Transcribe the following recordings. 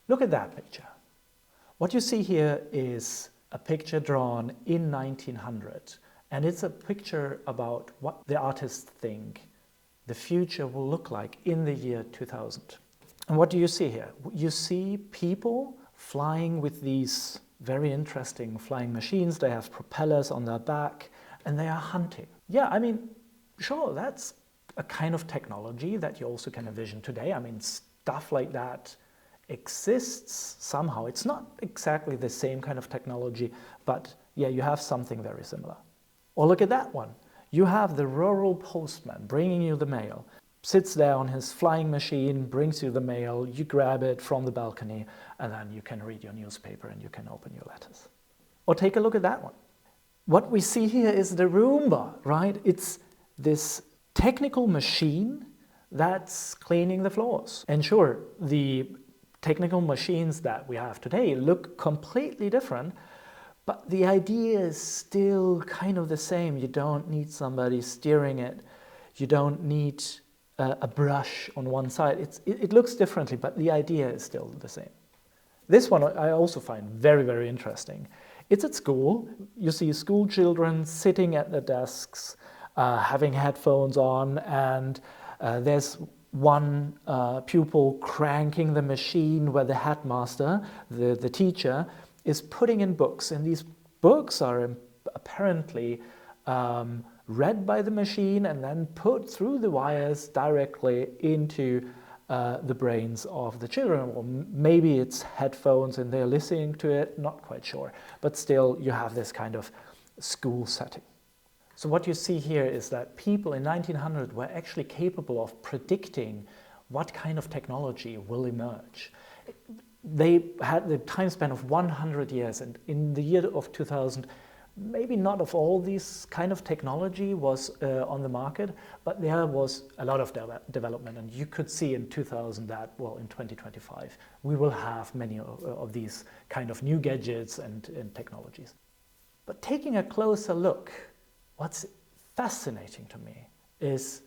Look at that picture. What you see here is a picture drawn in 1900, and it's a picture about what the artists think the future will look like in the year 2000. And what do you see here? You see people flying with these very interesting flying machines. They have propellers on their back and they are hunting. Yeah, I mean, sure, that's a kind of technology that you also can envision today. I mean, stuff like that exists somehow. It's not exactly the same kind of technology, but yeah, you have something very similar. Or look at that one. You have the rural postman bringing you the mail, sits there on his flying machine, brings you the mail, you grab it from the balcony, and then you can read your newspaper and you can open your letters. Or take a look at that one. What we see here is the Roomba, right? It's this technical machine that's cleaning the floors. And sure, the technical machines that we have today look completely different, but the idea is still kind of the same. You don't need somebody steering it. You don't need a brush on one side. It looks differently, but the idea is still the same. This one I also find very, very interesting. It's at school. You see school children sitting at their desks, having headphones on, and there's one pupil cranking the machine where the headmaster, the teacher, is putting in books. And these books are apparently read by the machine and then put through the wires directly into the brains of the children. Or maybe it's headphones and they're listening to it, not quite sure. But still, you have this kind of school setting. So what you see here is that people in 1900 were actually capable of predicting what kind of technology will emerge. They had the time span of 100 years, and in the year of 2000, maybe not of all these kind of technology was on the market, but there was a lot of development, and you could see in 2000 that, well, in 2025, we will have many of these kind of new gadgets and technologies. But taking a closer look, what's fascinating to me is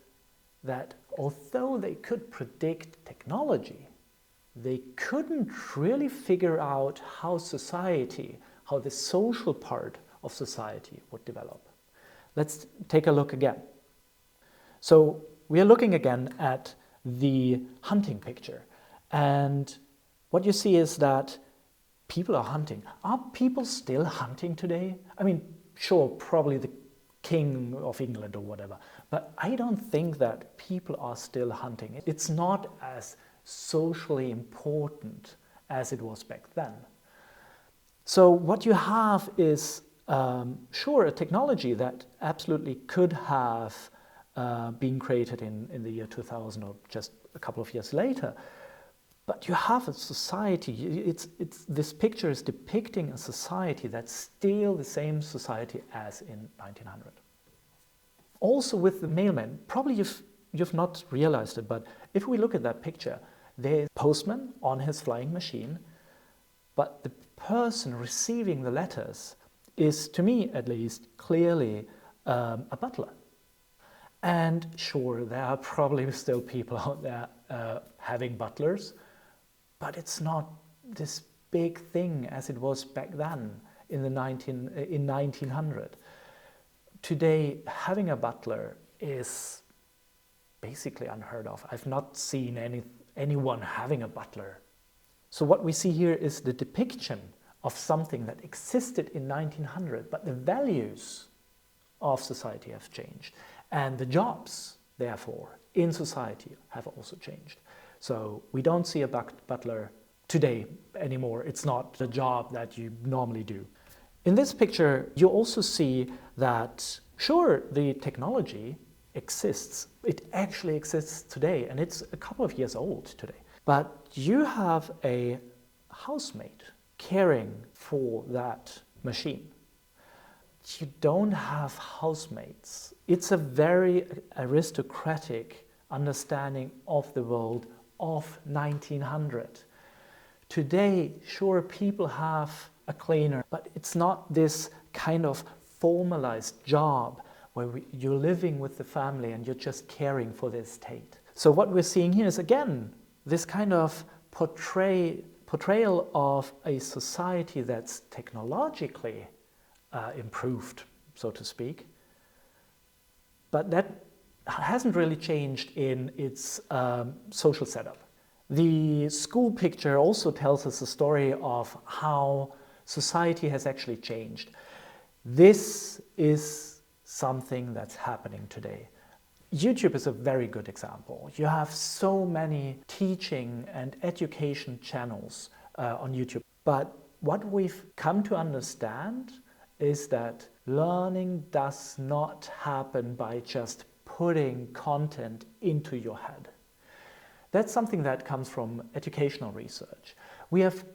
that although they could predict technology, they couldn't really figure out how society, how the social part of society would develop. Let's take a look again. So we are looking again at the hunting picture. And what you see is that people are hunting. Are people still hunting today? I mean, sure, probably the King of England or whatever, but I don't think that people are still hunting. It's not as socially important as it was back then. So what you have is, sure, a technology that absolutely could have been created in the year 2000 or just a couple of years later, but you have a society. This picture is depicting a society that's still the same society as in 1900. Also with the mailman, probably you've not realized it, but if we look at that picture, there's a postman on his flying machine, but the person receiving the letters is, to me at least, clearly a butler. And sure, there are probably still people out there having butlers, but it's not this big thing as it was back then in 1900. Today, having a butler is basically unheard of. I've not seen anyone having a butler. So what we see here is the depiction of something that existed in 1900, but the values of society have changed. And the jobs, therefore, in society have also changed. So we don't see a butler today anymore. It's not the job that you normally do. In this picture, you also see that, sure, the technology exists. It actually exists today, and it's a couple of years old today. But you have a housemaid caring for that machine. You don't have housemates. It's a very aristocratic understanding of the world of 1900. Today, sure, people have a cleaner, but it's not this kind of formalized job where you're living with the family and you're just caring for the estate. So what we're seeing here is, again, this kind of portrayal portrayal of a society that's technologically improved, so to speak, but that hasn't really changed in its social setup. The school picture also tells us a story of how society has actually changed. This is something that's happening today. YouTube is a very good example. You have so many teaching and education channels on YouTube. But what we've come to understand is that learning does not happen by just putting content into your head. That's something that comes from educational research. We have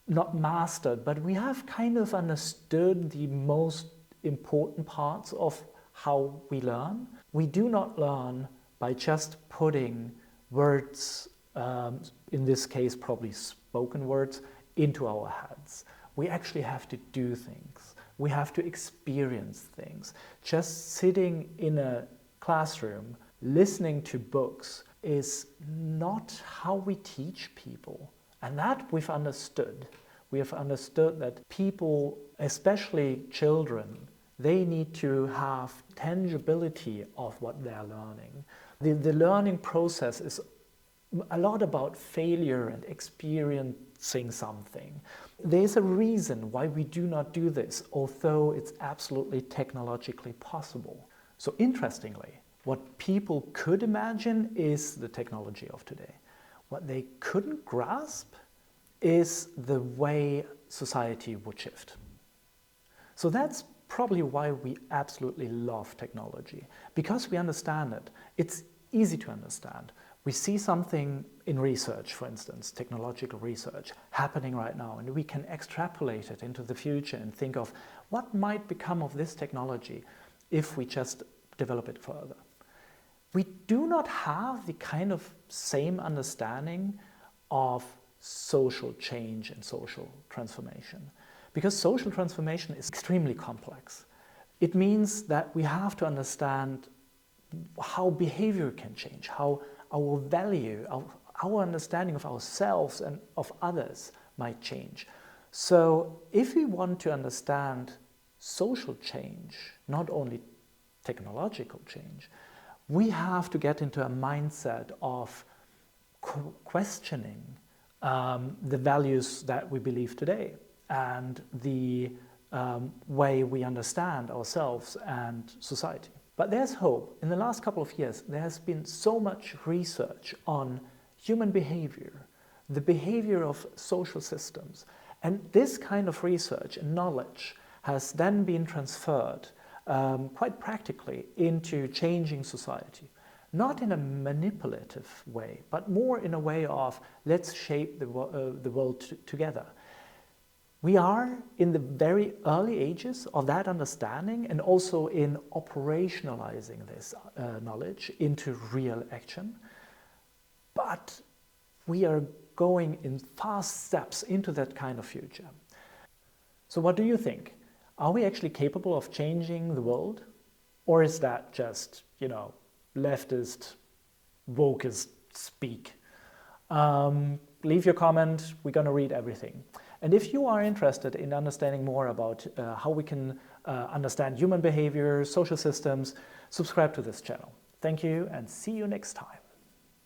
not mastered, but we have kind of understood the most important parts of how we learn. We do not learn by just putting words, in this case probably spoken words, into our heads. We actually have to do things. We have to experience things. Just sitting in a classroom, listening to books is not how we teach people. And that we've understood. We have understood that people, especially children, they need to have tangibility of what they're learning. The learning process is a lot about failure and experiencing something. There's a reason why we do not do this, although it's absolutely technologically possible. So interestingly, what people could imagine is the technology of today. What they couldn't grasp is the way society would shift. So that's probably why we absolutely love technology, because we understand it. It's easy to understand. We see something in research, for instance, technological research, happening right now, and we can extrapolate it into the future and think of what might become of this technology if we just develop it further. We do not have the kind of same understanding of social change and social transformation, because social transformation is extremely complex. It means that we have to understand how behavior can change, how our value, our understanding of ourselves and of others might change. So if we want to understand social change, not only technological change, we have to get into a mindset of questioning the values that we believe today and the way we understand ourselves and society. But there's hope. In the last couple of years, there has been so much research on human behavior, the behavior of social systems. And this kind of research and knowledge has then been transferred quite practically into changing society. Not in a manipulative way, but more in a way of let's shape the world together. We are in the very early ages of that understanding and also in operationalizing this knowledge into real action. But we are going in fast steps into that kind of future. So what do you think? Are we actually capable of changing the world? Or is that just, leftist, wokeist speak? Leave your comment. We're going to read everything. And if you are interested in understanding more about how we can understand human behavior, social systems, subscribe to this channel. Thank you and see you next time.